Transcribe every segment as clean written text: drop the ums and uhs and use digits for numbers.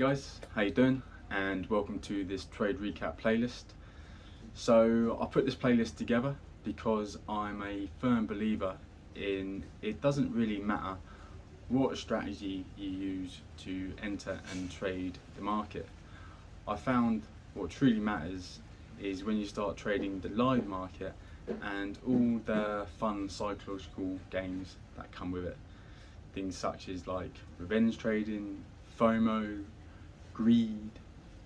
guys, how you doing? And welcome to this trade recap playlist. So I put this playlist together because I'm a firm believer in it doesn't really matter what strategy you use to enter and trade the market. I found what truly matters is when you start trading the live market and all the fun psychological games that come with it. Things such as like revenge trading, FOMO, greed,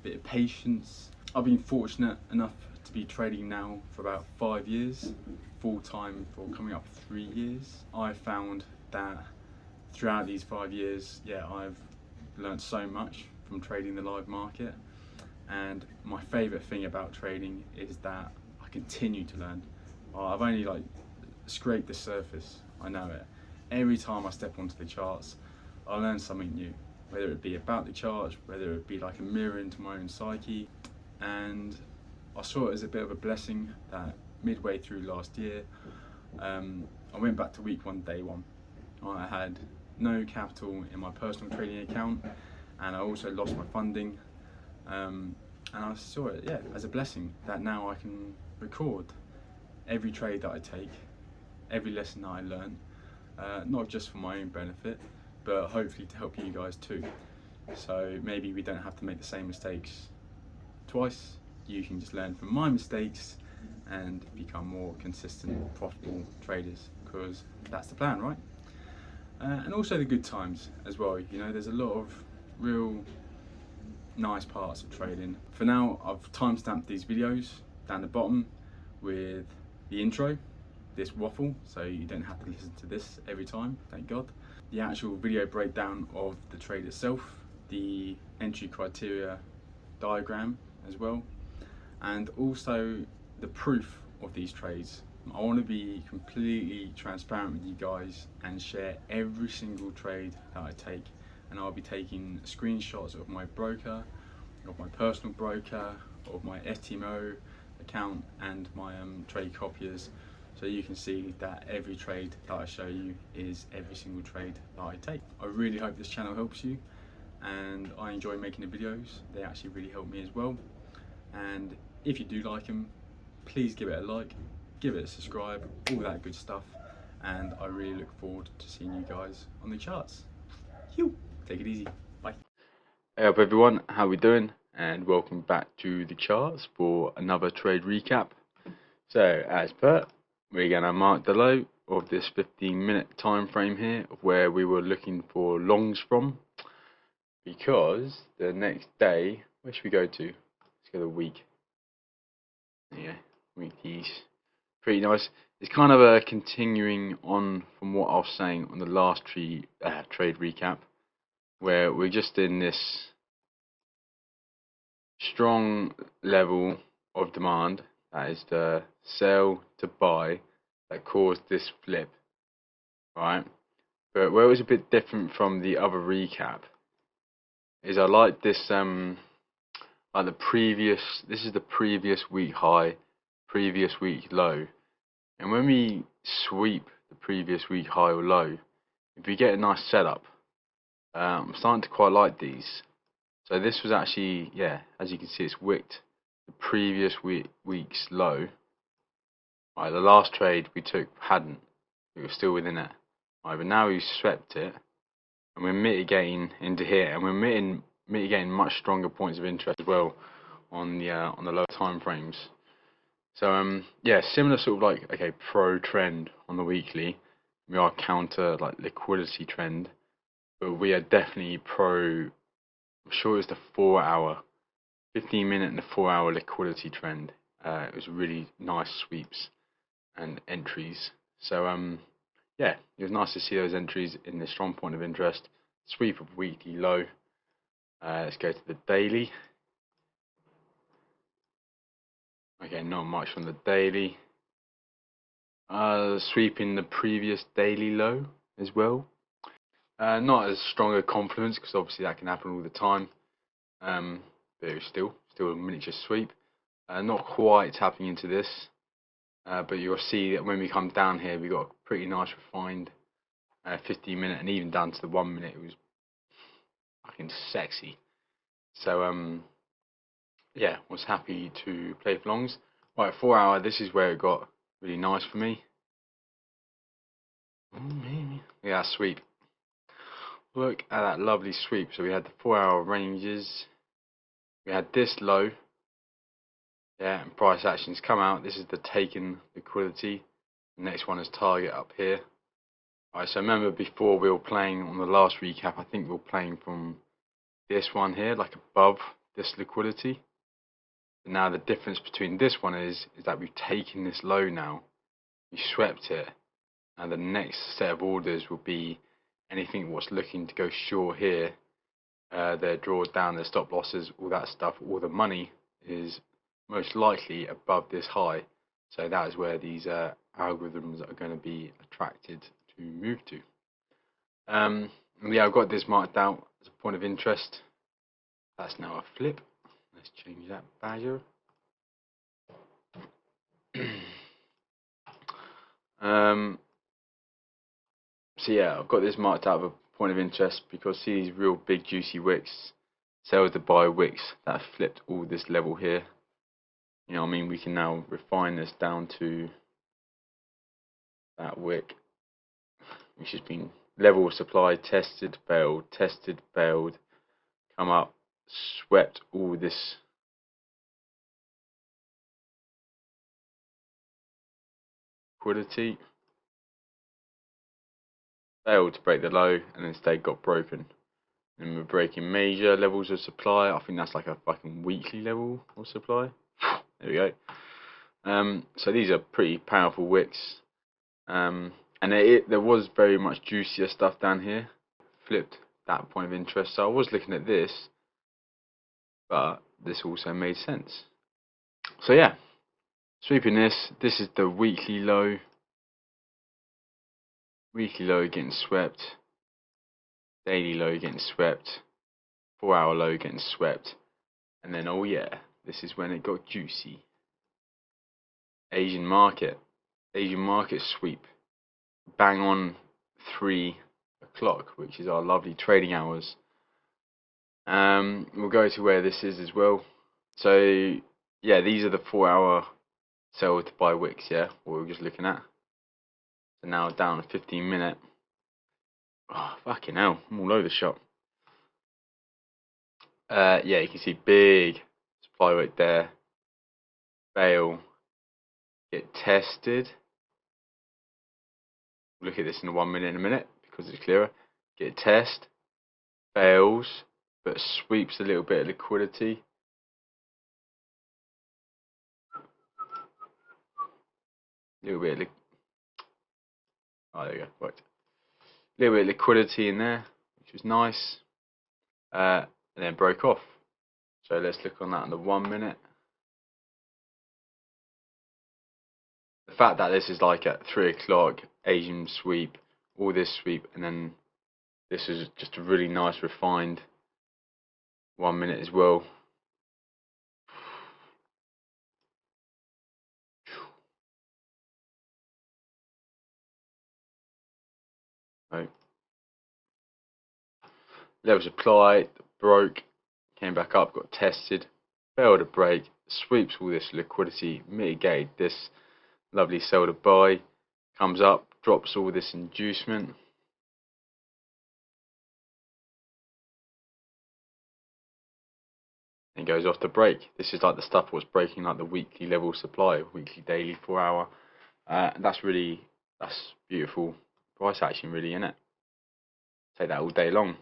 bit of patience. I've been fortunate enough to be trading now for about 5 years, full time for coming up 3 years. I found that throughout these 5 years, I've learned so much from trading the live market. And my favourite thing about trading is that I continue to learn. I've only scraped the surface, I know it. Every time I step onto the charts, I learn something new, whether it be about the charts, whether it be like a mirror into my own psyche. And I saw it as a bit of a blessing that midway through last year, I went back to week one, day one. I had no capital in my personal trading account, and I also lost my funding. And I saw it, as a blessing that now I can record every trade that I take, every lesson that I learn, not just for my own benefit, but hopefully to help you guys too. So maybe we don't have to make the same mistakes twice. You can just learn from my mistakes and become more consistent, profitable traders, because that's the plan, right? And also the good times as well. You know, there's a lot of real nice parts of trading. For now, I've timestamped these videos down the bottom with the intro, this waffle, so you don't have to listen to this every time, thank God. The actual video breakdown of the trade itself, the entry criteria diagram as well, and also the proof of these trades. I want to be completely transparent with you guys and share every single trade that I take, and I'll be taking screenshots of my broker, of my personal broker, of my FTMO account and my trade copiers, so you can see that every trade that I show you is every single trade that I take. I really hope this channel helps you, and I enjoy making the videos. They actually really help me as well. And if you do like them, please give it a like, give it a subscribe, all that good stuff. And I really look forward to seeing you guys on the charts. Take it easy. Bye. Hey up everyone, how we doing? And welcome back to the charts for another trade recap. So as per, we're going to mark the low of this 15-minute time frame here of where we were looking for longs from, because the next day, where should we go to? Let's go to the week. Yeah, weekies. Pretty nice. It's kind of a continuing on from what I was saying on the last trade recap, where we're just in this strong level of demand, that is the sell to buy, that caused this flip, right? But where it was a bit different from the other recap is I like this like the previous, this is the previous week high, previous week low, and when we sweep the previous week high or low, if we get a nice setup, I'm starting to quite like these. So this was actually, as you can see, it's wicked the previous week's low. Right, the last trade we took hadn't. We were still within it. Right, but now we've swept it, and we're mitigating into here, and we're mitigating much stronger points of interest as well on the lower time frames. So similar sort of pro trend on the weekly. We are counter liquidity trend, but we are definitely pro. I'm sure it's the 4-hour, 15-minute and the 4-hour liquidity trend. It was really nice sweeps and entries. So it was nice to see those entries in the strong point of interest. Sweep of weekly low. Let's go to the daily. Okay, not much on the daily. Sweeping the previous daily low as well. Not as strong a confluence, because obviously that can happen all the time. But it was still a miniature sweep. Not quite tapping into this, but you'll see that when we come down here, we got a pretty nice refined 15-minute, and even down to the 1 minute, it was fucking sexy. So yeah, was happy to play for longs. Right, 4 hour. This is where it got really nice for me. Yeah, sweep. Look at that lovely sweep. So we had the 4 hour ranges. We had this low. Yeah, and price actions come out. This is the taken liquidity. The next one is target up here. Alright, so remember before we were playing on the last recap, I think we were playing from this one here, like above this liquidity. And now the difference between this one is that we've taken this low now. We swept it. And the next set of orders will be anything what's looking to go short here. Their draws down, their stop losses, all that stuff, all the money is most likely above this high. So that is where these algorithms are going to be attracted to move to. Yeah, I've got this marked out as a point of interest. That's now a flip. Let's change that badger. So yeah, I've got this marked out as a point of interest because see these real big juicy wicks, sell to buy wicks that have flipped all this level here. You know what I mean? We can now refine this down to that wick, which has been level of supply, tested, failed, come up, swept all this liquidity, failed to break the low, and instead got broken. And we're breaking major levels of supply. I think that's like a fucking weekly level of supply. There we go. So these are pretty powerful wicks. And there was very much juicier stuff down here. Flipped that point of interest. So I was looking at this, but this also made sense. So yeah, sweeping this. This is the weekly low. Weekly low getting swept. Daily low getting swept. 4 hour low getting swept. And then, oh yeah, this is when it got juicy. Asian market sweep. Bang on 3 o'clock, which is our lovely trading hours. We'll go to where this is as well. So yeah, these are the 4 hour sell to buy wicks, yeah, what we were just looking at. So now down to 15-minute. Oh, fucking hell, I'm all over the shop. Yeah, you can see big supply weight there. Fail. Get tested. We'll look at this in 1 minute in a minute because it's clearer. Get test. Fails, but sweeps a little bit of liquidity. Little bit of oh, there you go. Right. Little bit of liquidity in there, which was nice. And then broke off. So let's look on that in the 1 minute. The fact that this is like at 3 o'clock, Asian sweep, all this sweep, and then this is just a really nice refined 1 minute as well. Right. Level supply, broke, came back up, got tested, failed to break, sweeps all this liquidity, mitigated this lovely sell to buy, comes up, drops all this inducement. And goes off the break. This is like the stuff what's breaking like the weekly level supply, weekly, daily, 4 hour. That's beautiful price action, really, isn't it? Take that all day long.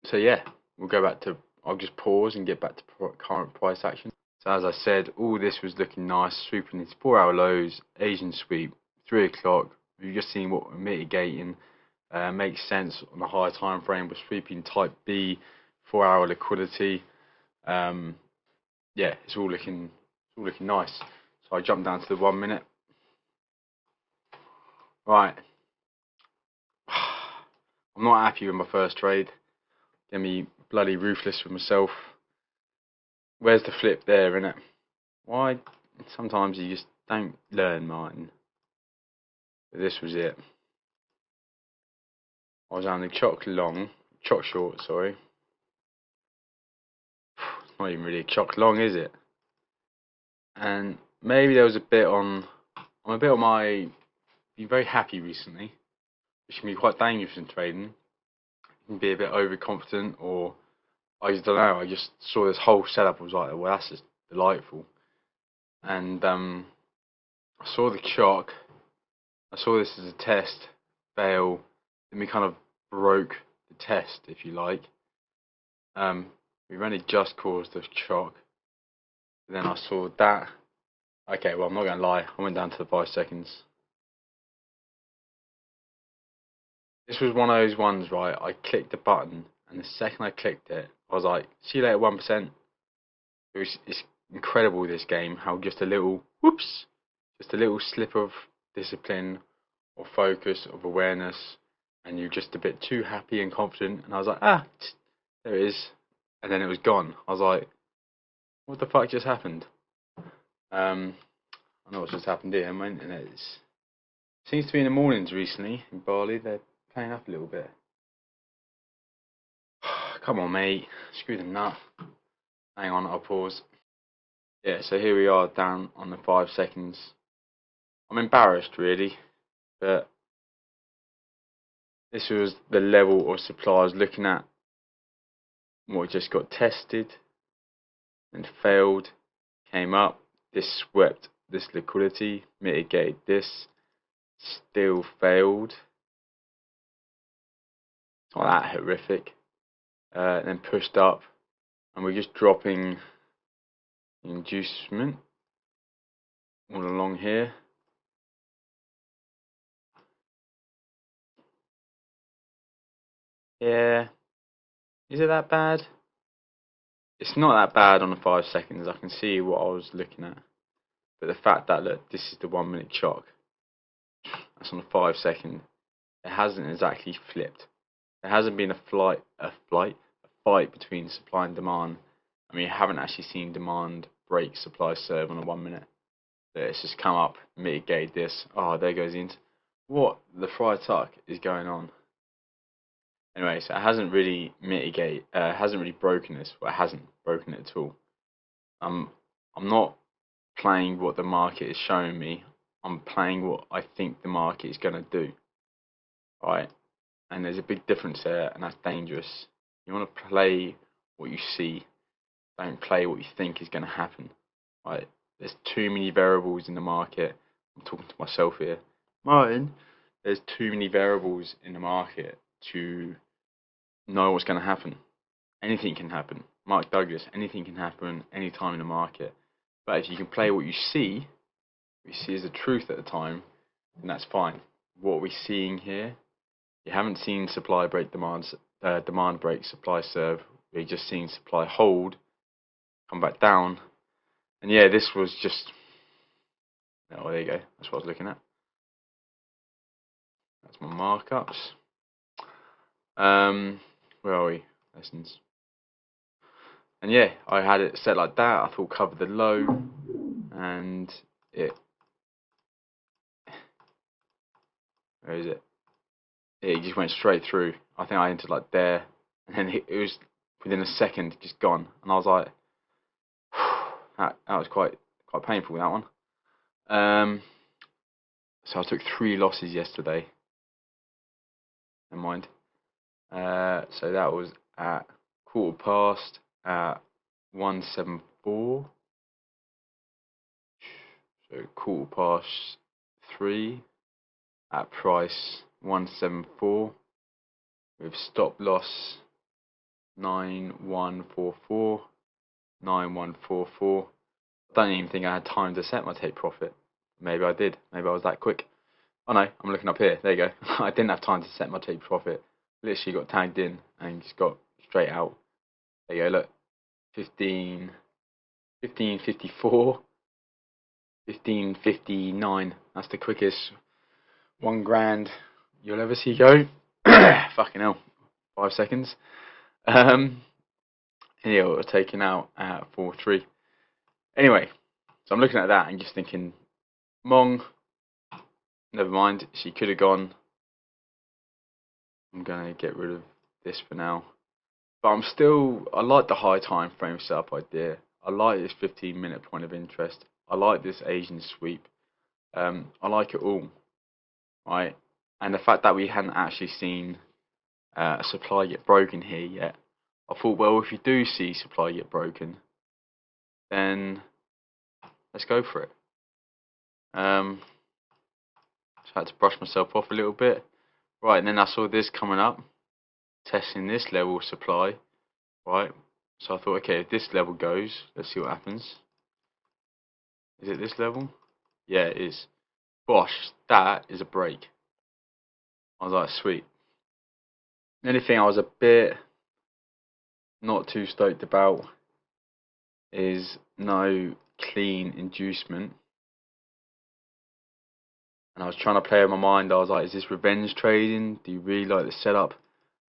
So yeah, we'll go back to. I'll just pause and get back to current price action. So as I said, all this was looking nice, sweeping these 4 hour lows, Asian sweep, 3 o'clock. We've just seen what we're mitigating. Makes sense on a higher time frame. We're sweeping type B, 4 hour liquidity. Yeah, it's all looking nice. So I jump down to the 1 minute. Right. I'm not happy with my first trade. Get me bloody ruthless with myself. Where's the flip there, innit? Why? Sometimes you just don't learn, Martin. But this was it. I was only chock short, sorry. not even really a chalk long, is it? And maybe there was a bit on. I'm a bit on my. Been very happy recently, which can be quite dangerous in trading. You can be a bit overconfident, or I just don't know. I just saw this whole setup. I was like, well, that's just delightful. And I saw the chalk. I saw this as a test, fail. Then we kind of broke the test, if you like. We've only just caused the chalk. Then I saw that. Okay, well, I'm not going to lie. I went down to the 5 seconds. This was one of those ones, right? I clicked the button, and the second I clicked it, I was like, see you later, 1%. It's incredible, this game, how just a little, whoops, just a little slip of discipline or focus, of awareness, and you're just a bit too happy and confident. And I was like, there it is. And then it was gone. I was like, what the fuck just happened? I know what's just happened here. My internet seems to be in the mornings recently in Bali. They're playing up a little bit. Come on, mate. Screw the nut. Hang on, I'll pause. Yeah, so here we are down on the 5 seconds. I'm embarrassed, really, but this was the level of supply I was looking at. What just got tested and failed, came up. This swept this liquidity, mitigated this, still failed. It's not that horrific. Then pushed up, and we're just dropping inducement all along here. Yeah, is it that bad? It's not that bad on the 5 seconds. I can see what I was looking at, but the fact that, look, this is the 1 minute chalk. That's on the 5 second. It hasn't exactly flipped. There hasn't been a fight between supply and demand. I mean, you haven't actually seen demand break supply serve on a 1 minute. It's just come up, mitigate this. Oh, there goes into what the fry tuck is going on. Anyway, so it hasn't really hasn't really broken this. Well, it hasn't broken it at all. I'm not playing what the market is showing me. I'm playing what I think the market is going to do. Right? And there's a big difference there, and that's dangerous. You want to play what you see. Don't play what you think is going to happen. Right? There's too many variables in the market. I'm talking to myself here. Martin, there's too many variables in the market to know what's going to happen. Anything can happen. Mark Douglas, anything can happen anytime in the market. But if you can play what you see as the truth at the time, then that's fine. What are we seeing here? You haven't seen supply break demand break supply serve. We're just seeing supply hold, come back down. And yeah, this was just, oh, there you go. That's what I was looking at. That's my markups. Where are we? Lessons. And yeah, I had it set like that. I thought covered the low, and where is it? It just went straight through. I think I entered like there, and then it was within a second just gone. And I was like, that was quite painful, that one. So I took 3 losses yesterday. Never mind. So that was at quarter past at 174. So quarter past 3 at price 174 with stop loss 9144. 9144. I don't even think I had time to set my take profit. Maybe I did. Maybe I was that quick. Oh no, I'm looking up here. There you go. I didn't have time to set my take profit. Literally got tagged in and just got straight out. There you go, look. 1554, 1559. That's the quickest 1 grand you'll ever see go. Fucking hell. 5 seconds. Yeah, we're taken out at 4-3. Anyway, so I'm looking at that and just thinking, Mong, never mind, she could have gone. I'm going to get rid of this for now. But I like the high time frame setup idea. I like this 15-minute point of interest. I like this Asian sweep. I like it all, right? And the fact that we hadn't actually seen a supply get broken here yet, I thought, well, if you do see supply get broken, then let's go for it. Just had to brush myself off a little bit. Right, and then I saw this coming up, testing this level of supply, right? So I thought, okay, if this level goes, let's see what happens. Is it this level? Yeah, it is. Gosh, that is a break. I was like, sweet. The only thing I was a bit not too stoked about is no clean inducement. And I was trying to play in my mind, I was like, is this revenge trading? Do you really like the setup?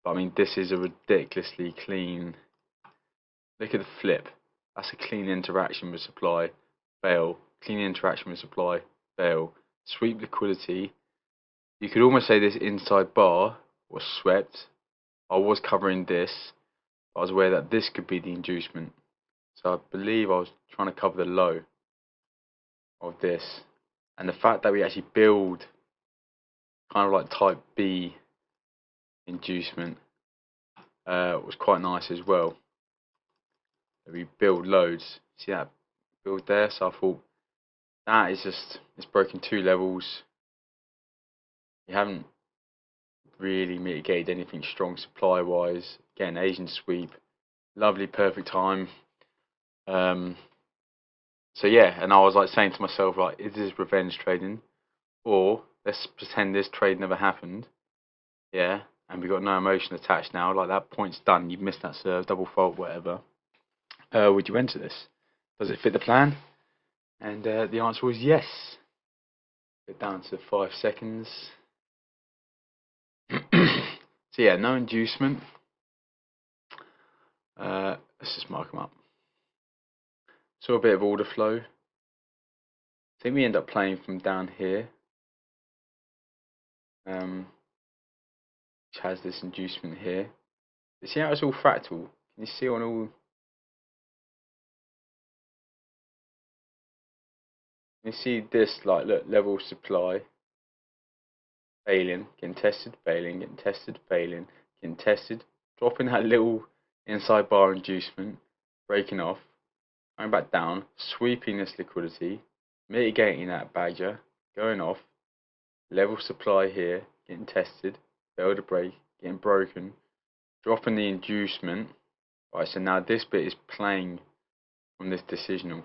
But I mean, this is a ridiculously clean. Look at the flip. That's a clean interaction with supply, fail. Clean interaction with supply, fail. Sweep liquidity. You could almost say this inside bar was swept. I was covering this. I was aware that this could be the inducement. So I believe I was trying to cover the low of this. And the fact that we actually build kind of like type B inducement was quite nice as well. We build loads. See that build there? So I thought that is just, it's broken 2 levels. You haven't really mitigated anything strong supply wise. Again, Asian sweep, lovely, perfect time. So yeah, and I was like saying to myself, like, is this revenge trading, or let's pretend this trade never happened, yeah, and we got no emotion attached now. Like, that point's done. You've missed that serve, double fault, whatever. Would you enter this? Does it fit the plan? And the answer was yes. Get down to 5 seconds. So yeah, no inducement. Let's just mark them up. Saw a bit of order flow. I think we end up playing from down here, which has this inducement here. You see how it's all fractal? Can you see on all? You see this, like, look, level of supply, failing, getting tested, failing, getting tested, failing, getting tested, dropping that little inside bar inducement, breaking off, going back down, sweeping this liquidity, mitigating that badger, going off, level supply here, getting tested, failed to break, getting broken, dropping the inducement. Right, so now this bit is playing on this decisional.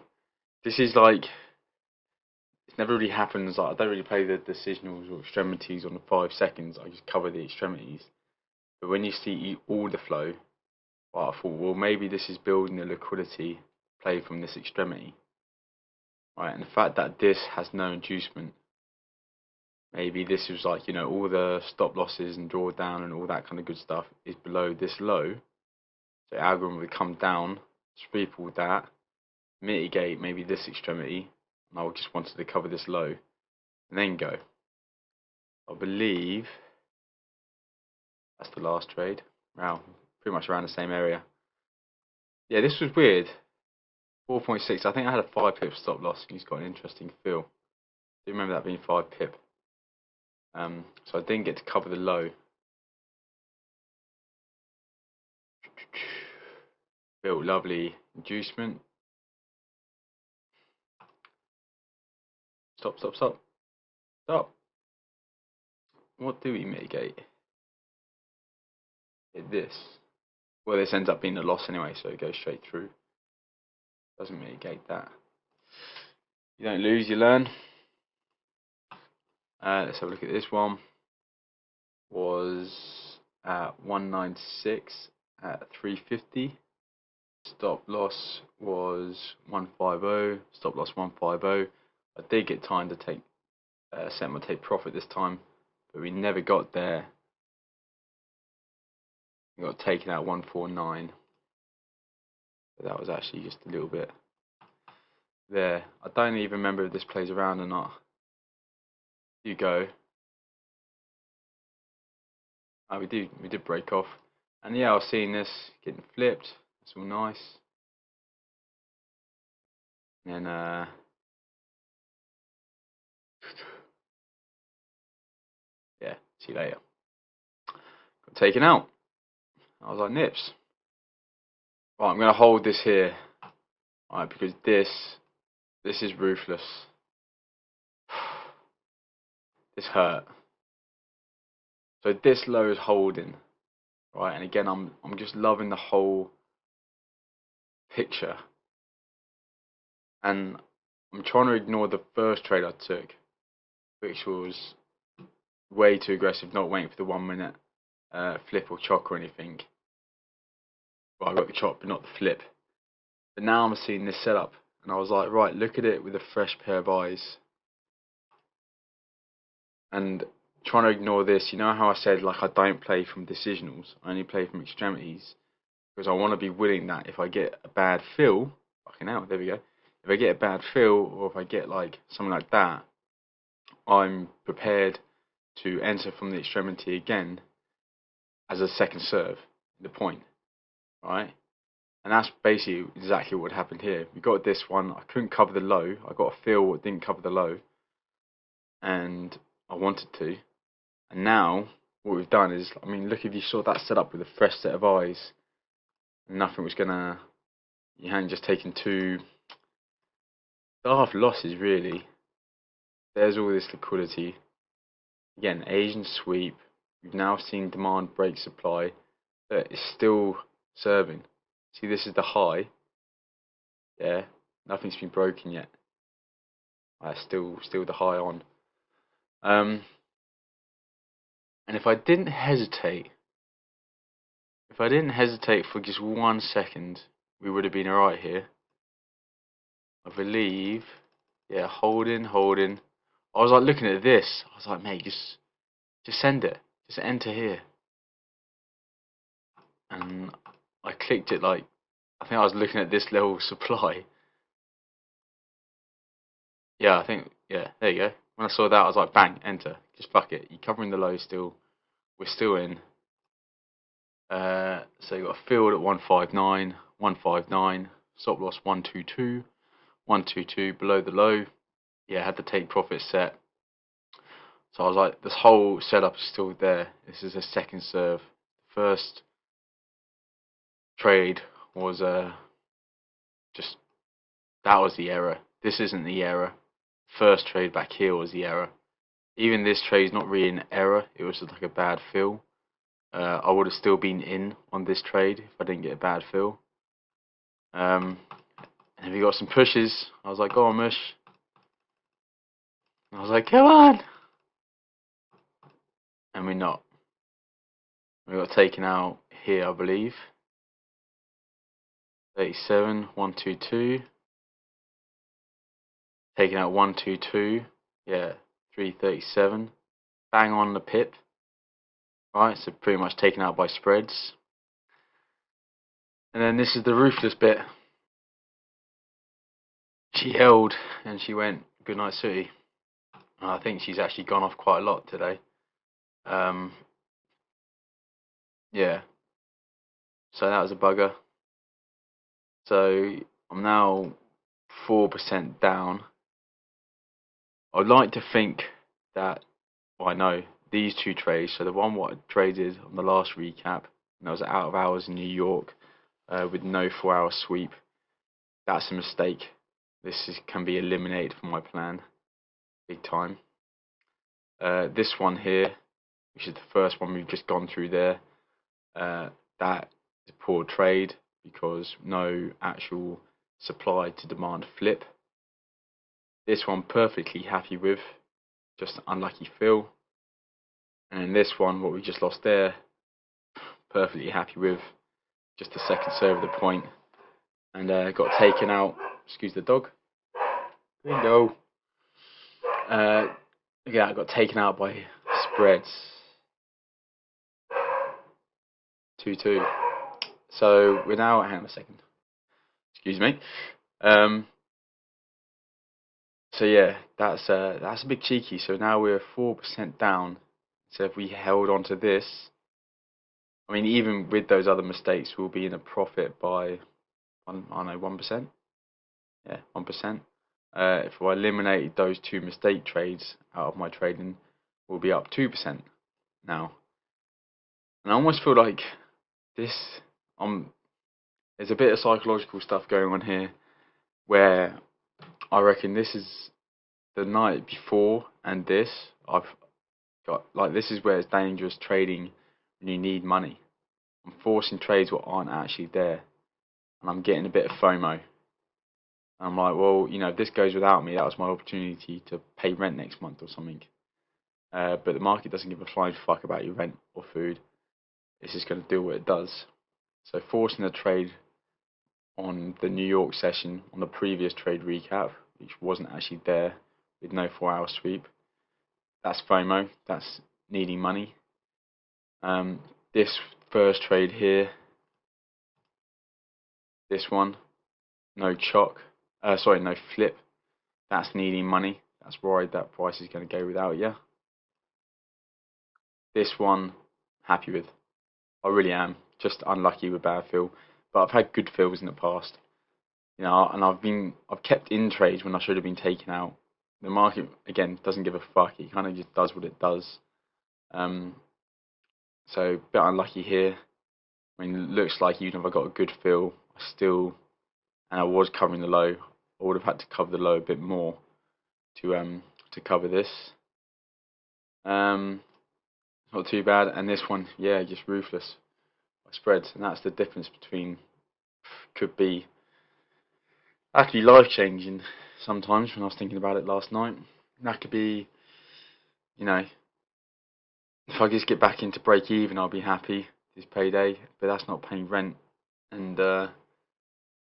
This is like, it never really happens. Like, I don't really play the decisionals or extremities on the 5 seconds. I just cover the extremities. But when you see order flow, well, I thought, well, maybe this is building the liquidity play from this extremity. Right, and the fact that this has no inducement, maybe this was like, you know, all the stop losses and drawdown and all that kind of good stuff is below this low. So algorithm would come down, sweep all that, mitigate maybe this extremity, and I just wanted to cover this low and then go. I believe that's the last trade. Wow, pretty much around the same area. Yeah, this was weird. 4.6. I think I had a 5 pip stop loss. He's got an interesting feel. I do remember that being 5 pip. So I didn't get to cover the low. Built lovely inducement. Stop, stop, stop. Stop. What do we mitigate? This. Well, this ends up being a loss anyway, so it goes straight through. Doesn't mitigate that. You don't lose, you learn. Let's have a look at this one. Was at 196 at 350. Stop loss was 150. Stop loss 150. I did get time to take set my take profit this time, but we never got there. We got taken out 149. But that was actually just a little bit there. I don't even remember if this plays around or not. You go. Oh, we did break off, And yeah, I was seeing this getting flipped. It's all nice. And then yeah, see you later. Got taken out. I was like, nips. Right, I'm gonna hold this here. Alright, because this is ruthless. This hurt. So this low is holding. Right, and again I'm just loving the whole picture. And I'm trying to ignore the first trade I took, which was way too aggressive, not waiting for the 1 minute flip or chock or anything. Well, I got the chock, but not the flip. But now I'm seeing this setup, and I was like, right, look at it with a fresh pair of eyes. And trying to ignore this, you know how I said, like, I don't play from decisionals, I only play from extremities, because I want to be willing that if I get a bad feel, fucking hell, there we go. If I get a bad feel, or if I get like something like that, I'm prepared to enter from the extremity again as a second serve, the point, right? And that's basically exactly what happened here. We got this one, I couldn't cover the low, I got a feel what didn't cover the low, and I wanted to. And now, what we've done is, I mean, look, if you saw that set up with a fresh set of eyes, nothing was gonna, you hadn't just taken two half losses really. There's all this liquidity. Again, Asian sweep. We've now seen demand break supply, but it's still serving. See, this is the high. Yeah, nothing's been broken yet. Still the high on. And if I didn't hesitate for just 1 second, we would have been alright here. I believe. Yeah, holding. I was like looking at this. I was like, mate, just send it. Just enter here. And I clicked it like, I think I was looking at this level supply. Yeah, there you go. When I saw that, I was like, bang, enter. Just fuck it. You're covering the low still. We're still in. So you got a field at 159, stop loss 122, 122 below the low. Yeah, had the take profit set. So I was like, this whole setup is still there. This is a second serve. First trade was just, that was the error. This isn't the error. First trade back here was the error. Even this trade is not really an error. It was just like a bad fill. I would have still been in on this trade if I didn't get a bad fill. And we got some pushes. I was like, go on, Mush. I was like, come on. And we're not. We got taken out here, I believe. 37, 122. Taken out 122. Yeah, 337. Bang on the pip. Right, so pretty much taken out by spreads. And then this is the ruthless bit. She held and she went, good night, City. I think she's actually gone off quite a lot today. Yeah. So that was a bugger. So I'm now 4% down. I'd like to think that, well, I know these two trades. So the one what I traded on the last recap, and that was out of hours in New York with no 4-hour sweep. That's a mistake. Can be eliminated from my plan, big time. This one here, which is the first one we've just gone through there, that is a poor trade because no actual supply to demand flip. This one perfectly happy with, just an unlucky fill. And then this one, what we just lost there, perfectly happy with, just a second serve of the point, and got taken out. Excuse the dog. There you go. Yeah, I got taken out by spreads. 2-2. So we're now, hang on a second. Excuse me. So yeah, that's a bit cheeky. So now we're 4% down. So if we held on to this, I mean, even with those other mistakes, we'll be in a profit by, I don't know, 1%. Yeah, 1%. If I eliminated those two mistake trades out of my trading, we'll be up 2% now. And I almost feel like this, there's a bit of psychological stuff going on here, where I reckon this is the night before, and I've got, like, this is where it's dangerous trading when you need money. I'm forcing trades what aren't actually there, and I'm getting a bit of FOMO. I'm like, well, if this goes without me, that was my opportunity to pay rent next month or something. But the market doesn't give a flying fuck about your rent or food. It's just going to do what it does. So forcing a trade on the New York session on the previous trade recap, which wasn't actually there, with no 4-hour sweep, that's FOMO. That's needing money. This first trade here, this one, no flip. That's needing money. That's worried that price is going to go without you. This one, happy with. I really am. Just unlucky with bad fill, but I've had good fills in the past. And I've kept in trades when I should have been taken out. The market again doesn't give a fuck. It kind of just does what it does. So a bit unlucky here. I mean, it looks like even if I got a good fill, I was covering the low, I would have had to cover the low a bit more to cover this. Not too bad, and this one, yeah, just ruthless spreads, and that's the difference between, could be actually life changing sometimes. When I was thinking about it last night, that could be, if I just get back into break even, I'll be happy. This payday, but that's not paying rent, and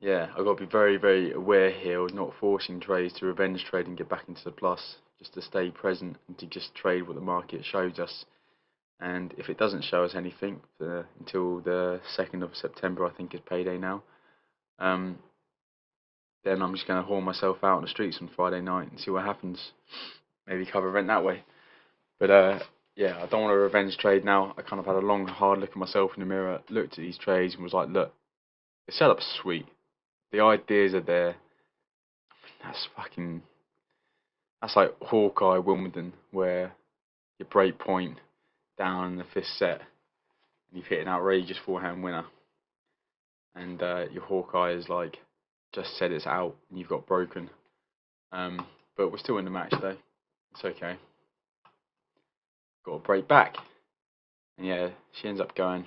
yeah, I've got to be very, very aware here of not forcing trades to revenge trade and get back into the plus, just to stay present and to just trade what the market shows us. And if it doesn't show us anything until the 2nd of September, I think is payday now, then I'm just going to haul myself out on the streets on Friday night and see what happens. Maybe cover rent that way. But yeah, I don't want to revenge trade now. I kind of had a long, hard look at myself in the mirror, looked at these trades and was like, look, the setup's sweet. The ideas are there. That's like Hawkeye Wimbledon, where your break point down in the 5th set and you've hit an outrageous forehand winner, and your Hawkeye is like just said it's out and you've got broken, but we're still in the match though. It's okay. Got to break back, and yeah, she ends up going,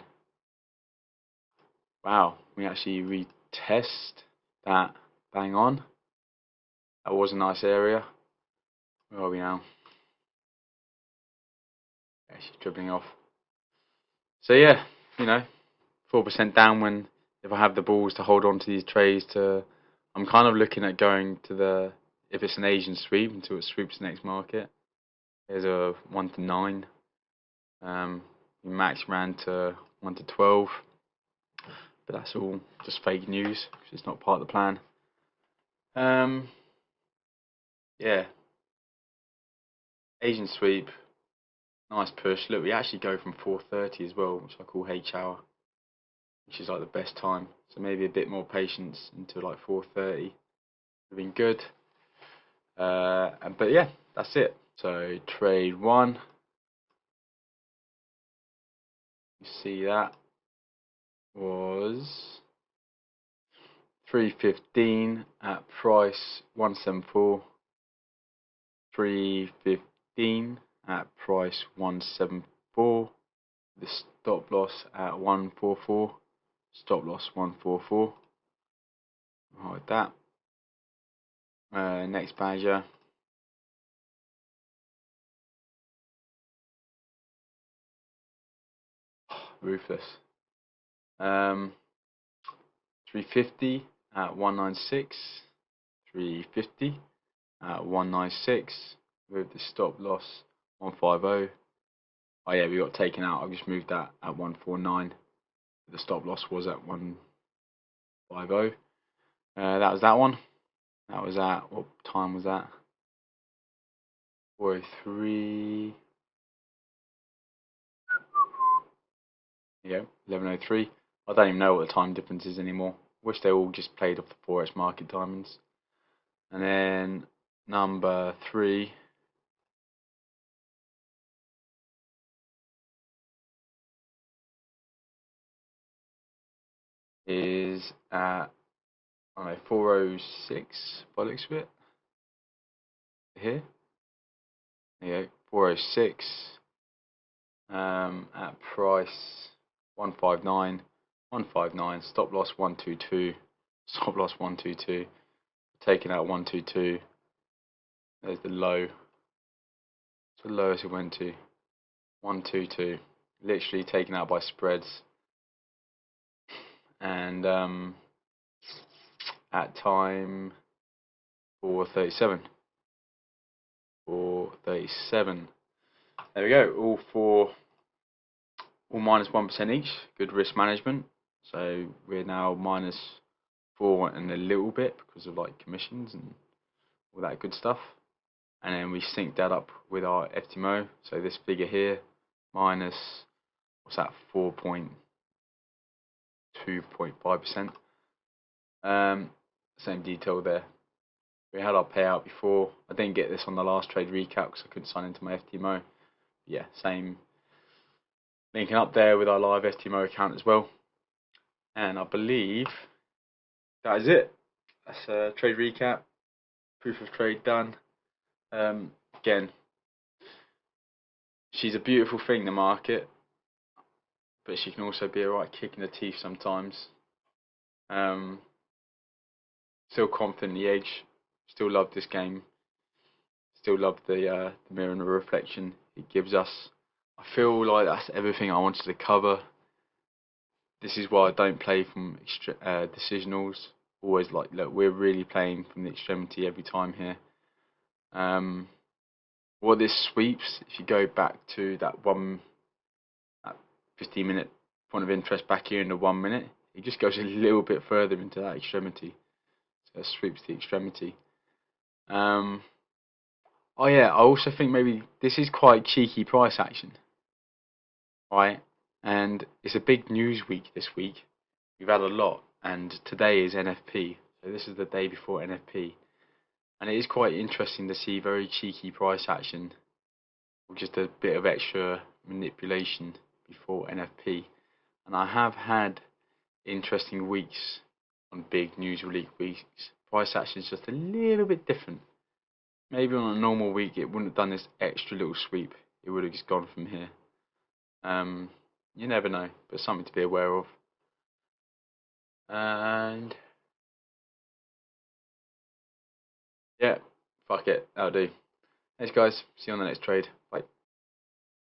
wow, we actually retest that bang on. That was a nice area. Where are we now? Yeah, she's dribbling off. So yeah, 4% down when, if I have the balls to hold on to these trades, I'm kind of looking at going to if it's an Asian sweep, until it sweeps the next market. There's a 1 to 9. Max ran to 1 to 12, but that's all just fake news because it's not part of the plan. Yeah, Asian sweep, nice push. Look, we actually go from 4:30 as well, which I call H hour, which is like the best time. So maybe a bit more patience until like 4:30 would have been good. But yeah, that's it. So trade 1, you see that was 315 at price 174. 315 at price 174. The stop loss at 144. Stop loss 144. Like that. Next badger. Ruthless. 350 at 196. 350 at 196 with the stop loss 150. Oh yeah, we got taken out. I've just moved that at 149. The stop loss was at 150. That was that one. That was at, what time was that? 4:03. There you go, 11:03. I don't even know what the time difference is anymore. Wish they all just played off the Forex market diamonds. And then number 3 is at, I don't know, 406 by the looks of it. Here. There you go, 406. At price 159, 159. Stop loss 122. Stop loss 122. Taking out 122. There's the low. It's the lowest it went to. 122. Literally taken out by spreads. And at time 437. 437. There we go. All minus 1% each. Good risk management. So we're now minus 4 and a little bit because of like commissions and all that good stuff. And then we sync that up with our FTMO. So this figure here, minus, what's that, 4.2.5%. Same detail there. We had our payout before. I didn't get this on the last trade recap because I couldn't sign into my FTMO. Yeah, same. Linking up there with our live FTMO account as well. And I believe that is it. That's a trade recap. Proof of trade done. Again, she's a beautiful thing, the market, but she can also be a right kick in the teeth sometimes. Still confident in the edge. Still love this game. Still love the mirror and the reflection it gives us. I feel like that's everything I wanted to cover. This is why I don't play from decisionals. Always like, look, we're really playing from the extremity every time here. What this sweeps, if you go back to that 15-minute point of interest back here in the 1 minute, it just goes a little bit further into that extremity. So it sweeps the extremity. Oh yeah, I also think maybe this is quite cheeky price action, right? And it's a big news week this week. We've had a lot, and today is NFP, so this is the day before NFP. And it is quite interesting to see very cheeky price action, with just a bit of extra manipulation before NFP. And I have had interesting weeks on big news release weeks. Price action is just a little bit different. Maybe on a normal week it wouldn't have done this extra little sweep. It would have just gone from here. You never know, but something to be aware of. And yeah, fuck it, that'll do. Thanks guys, see you on the next trade. Bye.